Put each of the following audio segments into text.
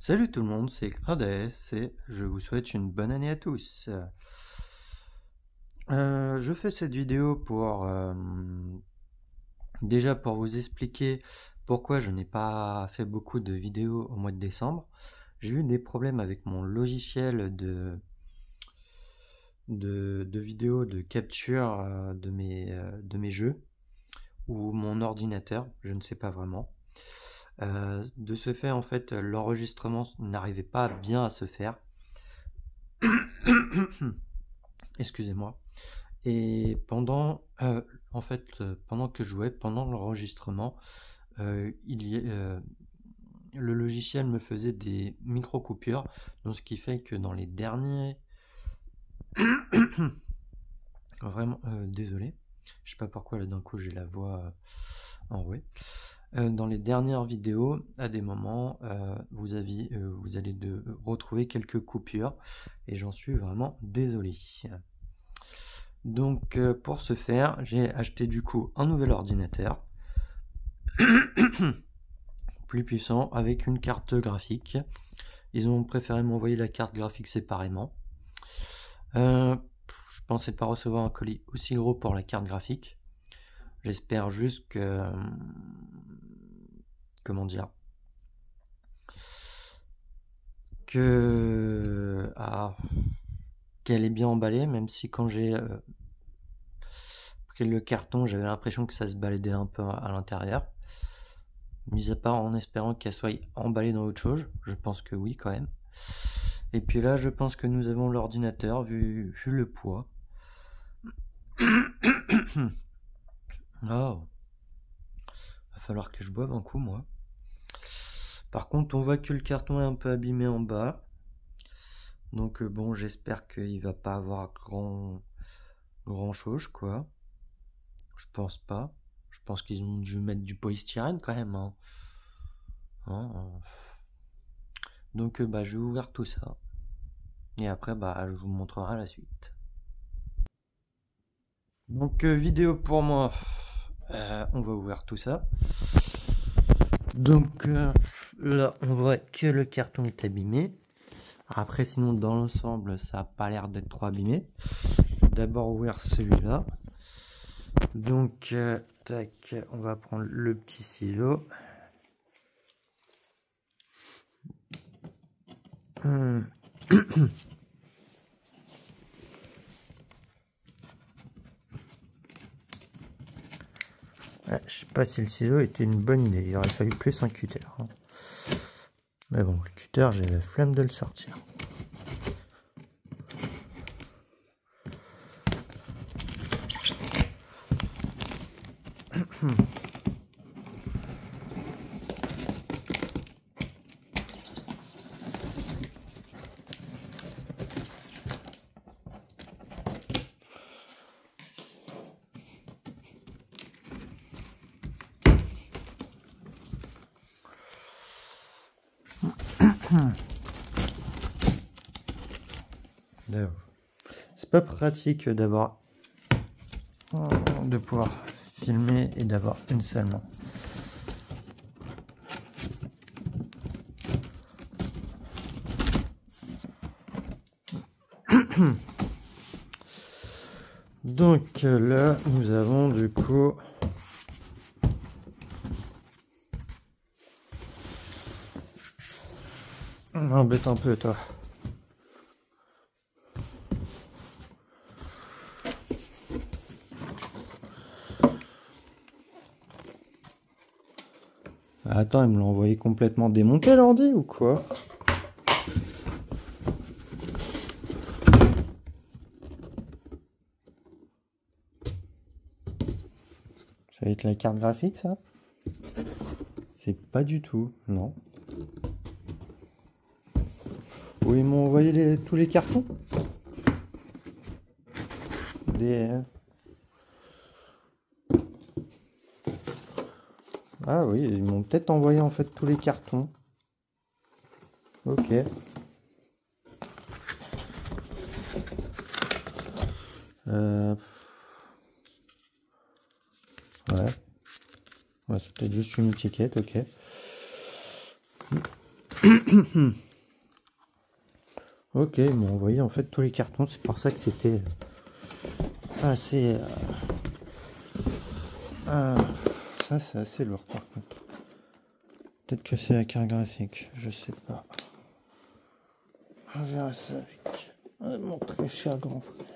Salut tout le monde, c'est Grades et je vous souhaite une bonne année à tous. Je fais cette vidéo pour déjà pour vous expliquer pourquoi je n'ai pas fait beaucoup de vidéos au mois de décembre. J'ai eu des problèmes avec mon logiciel de vidéo de capture de mes jeux ou mon ordinateur, je ne sais pas vraiment. De ce fait, en fait, l'enregistrement n'arrivait pas bien à se faire. Excusez-moi. Et pendant que je jouais, pendant l'enregistrement, le logiciel me faisait des micro-coupures, donc ce qui fait que dans les derniers... Vraiment, désolé, je sais pas pourquoi là d'un coup j'ai la voix enrouée. Dans les dernières vidéos, à des moments, vous allez retrouver quelques coupures, et j'en suis vraiment désolé. Donc pour ce faire, j'ai acheté du coup un nouvel ordinateur plus puissant avec une carte graphique. Ils ont préféré m'envoyer la carte graphique séparément. Je pensais pas recevoir un colis aussi gros pour la carte graphique. J'espère juste que... Comment dire que... qu'elle est bien emballée, même si quand j'ai pris le carton, j'avais l'impression que ça se baladait un peu à l'intérieur. Mis à part en espérant qu'elle soit emballée dans autre chose, je pense que oui quand même. Et puis là, je pense que nous avons l'ordinateur, vu le poids. Oh, va falloir que je boive un coup, moi. Par contre, on voit que le carton est un peu abîmé en bas. Donc bon, j'espère qu'il va pas avoir grand chose, quoi. Je pense pas. Je pense qu'ils ont dû mettre du polystyrène quand même. Donc je vais ouvrir tout ça. Et après, je vous montrerai la suite. Donc vidéo pour moi. On va ouvrir tout ça. Donc là, on voit que le carton est abîmé. Après, sinon, dans l'ensemble, ça n'a pas l'air d'être trop abîmé. D'abord ouvrir celui-là. Donc, tac, on va prendre le petit ciseau. Je sais pas si le ciseau était une bonne idée. Il aurait fallu plus un cutter. Mais bon, le cutter, j'ai la flemme de le sortir. C'est pas pratique d'avoir de pouvoir filmer et d'avoir une seule main. Donc là, nous avons du coup embête un peu toi. Attends, il me l'a envoyé complètement démonté l'ordi ou quoi? Ça va être la carte graphique, ça? C'est pas du tout, non. Où ils m'ont envoyé tous les cartons? Ah oui, ils m'ont peut-être envoyé en fait tous les cartons. Ok. Ouais, c'est peut-être juste une étiquette, ok. Ok, bon, vous voyez en fait tous les cartons, c'est pour ça que c'était assez... ça c'est assez lourd par contre. Peut-être que c'est la carte graphique, je sais pas. On verra ça avec mon très cher grand frère.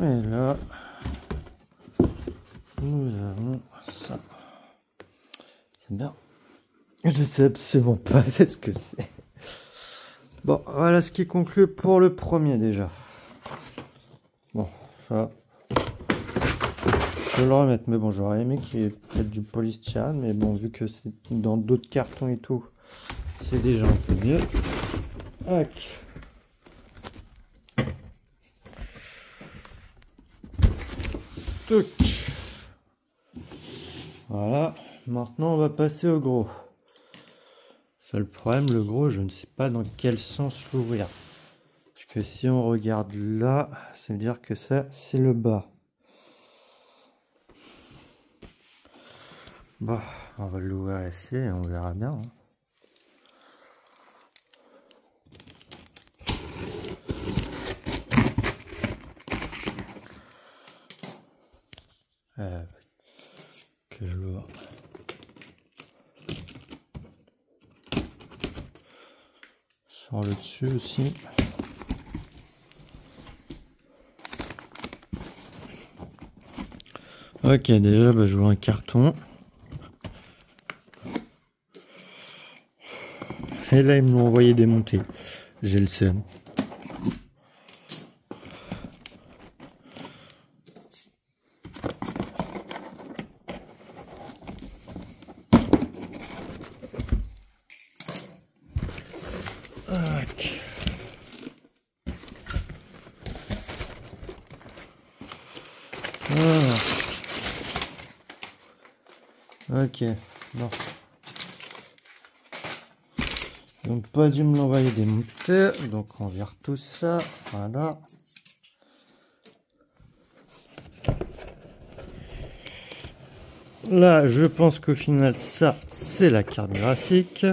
Et là, nous avons ça. C'est bien. Je sais absolument pas ce que c'est. Bon, voilà ce qui conclut pour le premier déjà. Bon, ça... je vais le remettre, mais bon, j'aurais aimé qu'il y ait peut-être du polystyrène, mais bon, vu que c'est dans d'autres cartons et tout, c'est déjà un peu mieux. Ok. Touc. Voilà, maintenant on va passer au gros. Seul problème, le gros, je ne sais pas dans quel sens l'ouvrir. Parce que si on regarde là, ça veut dire que ça, c'est le bas. Bon, on va l'ouvrir ici et on verra bien. Que je l'ouvre. Sur le dessus aussi. Ok, déjà, je vois un carton. Et là, ils me l'ont envoyé démonter. J'ai le seum. Ok, bon. Donc pas dû me l'envoyer démonter, donc on vire tout ça, voilà. Là, je pense qu'au final, ça, c'est la carte graphique.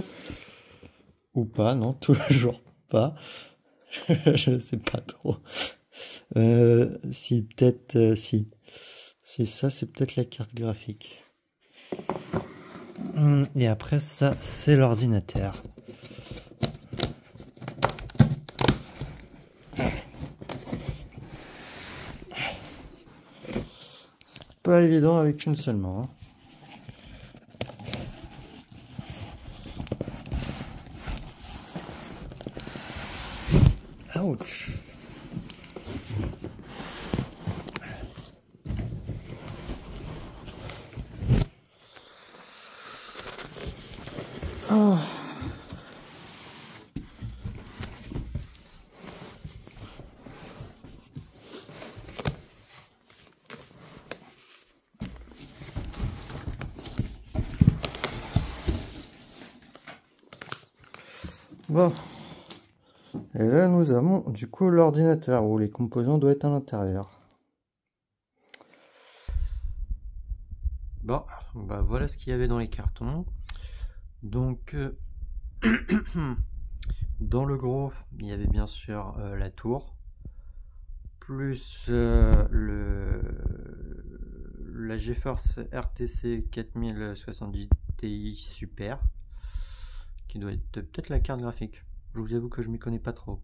Ou pas, non, toujours pas. Je sais pas trop. Si, peut-être, si. C'est ça, c'est peut-être la carte graphique. Et après, ça, c'est l'ordinateur. C'est pas évident avec une seule main. Ouch. Oh. Bon. Et là, nous avons du coup l'ordinateur où les composants doivent être à l'intérieur. Bon, bah voilà ce qu'il y avait dans les cartons. Donc, dans le gros, il y avait bien sûr la tour, plus la GeForce RTX 4070 Ti Super, qui doit être peut-être la carte graphique. Je vous avoue que je m'y connais pas trop.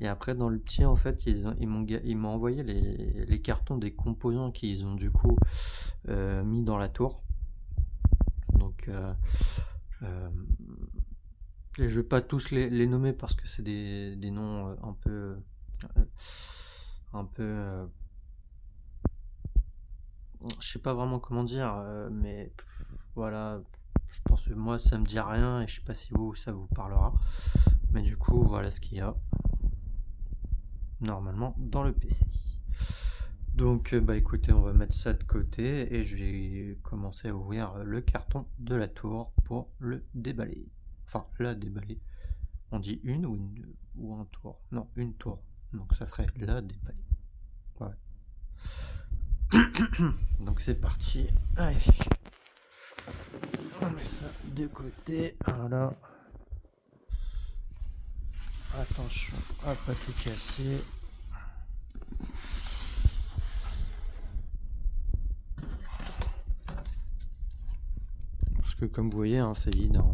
Et après, dans le petit, en fait, ils m'ont envoyé les cartons des composants qu'ils ont du coup mis dans la tour. Donc, et je vais pas tous les nommer parce que c'est des noms un peu je sais pas vraiment comment dire, mais voilà, je pense que moi ça me dit rien et je sais pas si vous ça vous parlera, mais du coup voilà ce qu'il y a normalement dans le PC. Donc bah écoutez, on va mettre ça de côté et je vais commencer à ouvrir le carton de la tour pour le déballer. Enfin la déballer. On dit une ou un tour? Non, une tour. Donc ça serait la déballer. Ouais. Donc c'est parti. Allez. On met ça de côté. Voilà. Attention à pas tout casser. Parce que comme vous voyez, hein, c'est vide. Hein.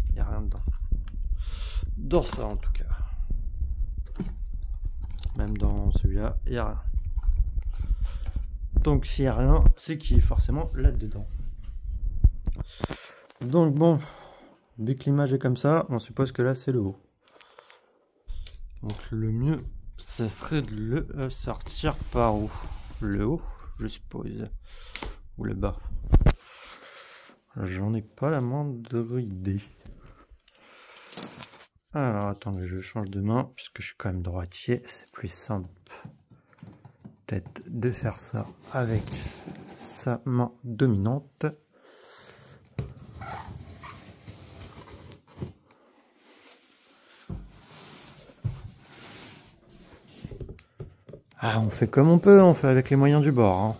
Il n'y a rien dedans. Dans ça en tout cas. Même dans celui-là, il n'y a rien. Donc s'il n'y a rien, c'est qu'il est forcément là-dedans. Donc bon, vu que l'image est comme ça, on suppose que là c'est le haut. Donc le mieux, ça serait de le sortir par où? Le haut, je suppose. Ou le bas. J'en ai pas la moindre idée. Alors attendez, je change de main, puisque je suis quand même droitier, c'est plus simple peut-être de faire ça avec sa main dominante. Ah, on fait comme on peut, on fait avec les moyens du bord. Hein.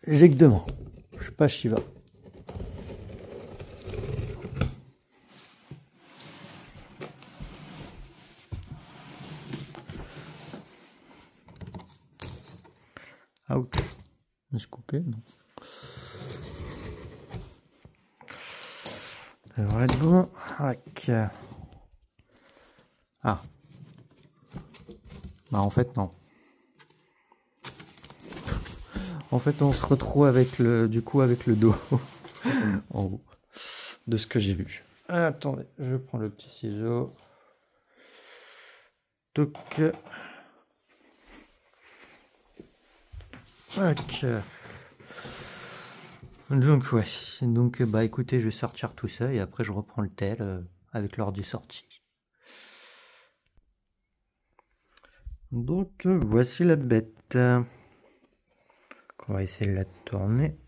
J'ai que 2 mains, je suis pas Shiva. Ouch. Je me suis coupé, non. Ça devrait être bon. Ok. Ah. Bah en fait non. En fait on se retrouve avec le avec le dos en haut de ce que j'ai vu. Attendez, je prends le petit ciseau. Toc. Ok. Donc ouais, donc bah écoutez, je vais sortir tout ça et après je reprends le tel avec l'ordi sorti. Donc voici la bête. On va essayer de la tourner.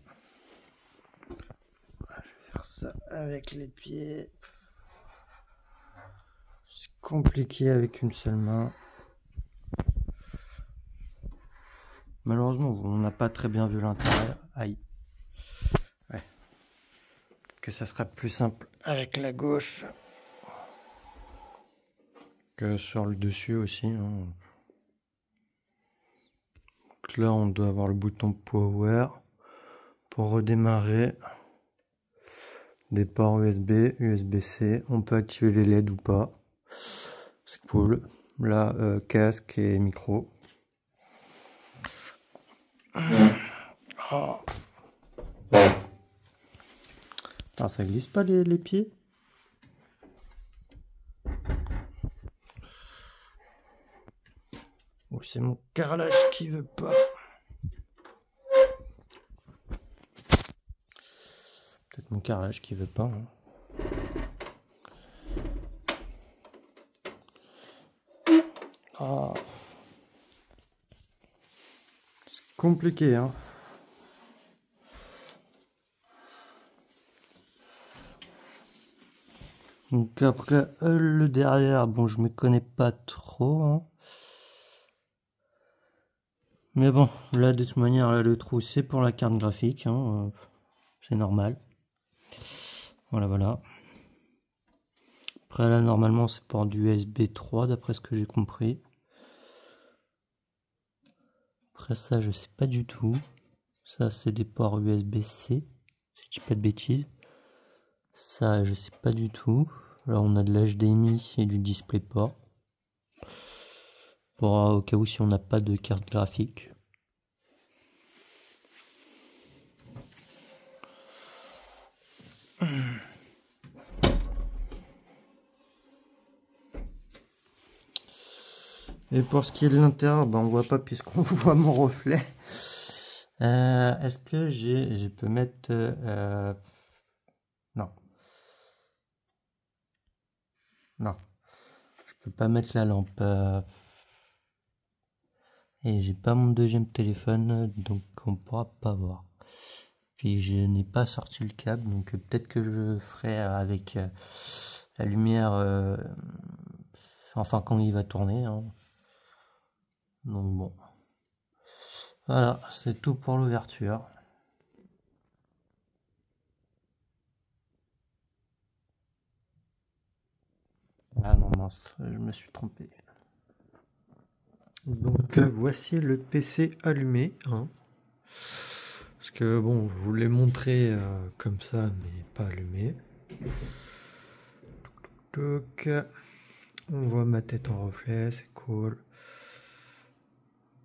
Je vais faire ça avec les pieds. C'est compliqué avec une seule main. Malheureusement, on n'a pas très bien vu l'intérieur. Aïe. Ouais. Que ça sera plus simple avec la gauche que sur le dessus aussi. Hein. Donc là, on doit avoir le bouton Power pour redémarrer. Des ports USB, USB-C. On peut activer les LED ou pas. C'est cool. Là, casque et micro. Oh. Alors, ça glisse pas les pieds? Ou c'est mon carrelage qui veut pas? Peut-être mon carrelage qui veut pas. Hein. Oh. C'est compliqué, hein. Donc après, le derrière, bon, je me connais pas trop. Hein. Mais bon, là, de toute manière, là, le trou, c'est pour la carte graphique. Hein, c'est normal. Voilà, voilà. Après, là, normalement, c'est pour du USB 3, d'après ce que j'ai compris. Après ça, je sais pas du tout. Ça, c'est des ports USB-C, si je dis pas de bêtises. Ça, je sais pas du tout. Là, on a de l'HDMI et du DisplayPort. Pour au cas où si on n'a pas de carte graphique. Et pour ce qui est de l'intérieur, ben on voit pas puisqu'on voit mon reflet. Est-ce que je peux mettre... non. Non. Je peux pas mettre la lampe. Et j'ai pas mon deuxième téléphone, donc on pourra pas voir. Puis je n'ai pas sorti le câble, donc peut-être que je ferai avec la lumière... enfin quand il va tourner. Hein. Donc bon. Voilà, c'est tout pour l'ouverture. Ah non, mince, je me suis trompé. Donc voici le PC allumé, hein. Parce que bon, je vous l'ai montré comme ça, mais pas allumé. Donc, on voit ma tête en reflet, c'est cool.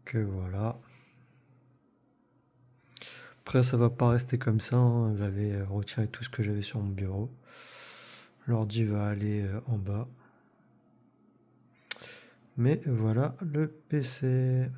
Que voilà. Après, ça va pas rester comme ça, hein. J'avais retiré tout ce que j'avais sur mon bureau. L'ordi va aller en bas. Mais voilà le PC.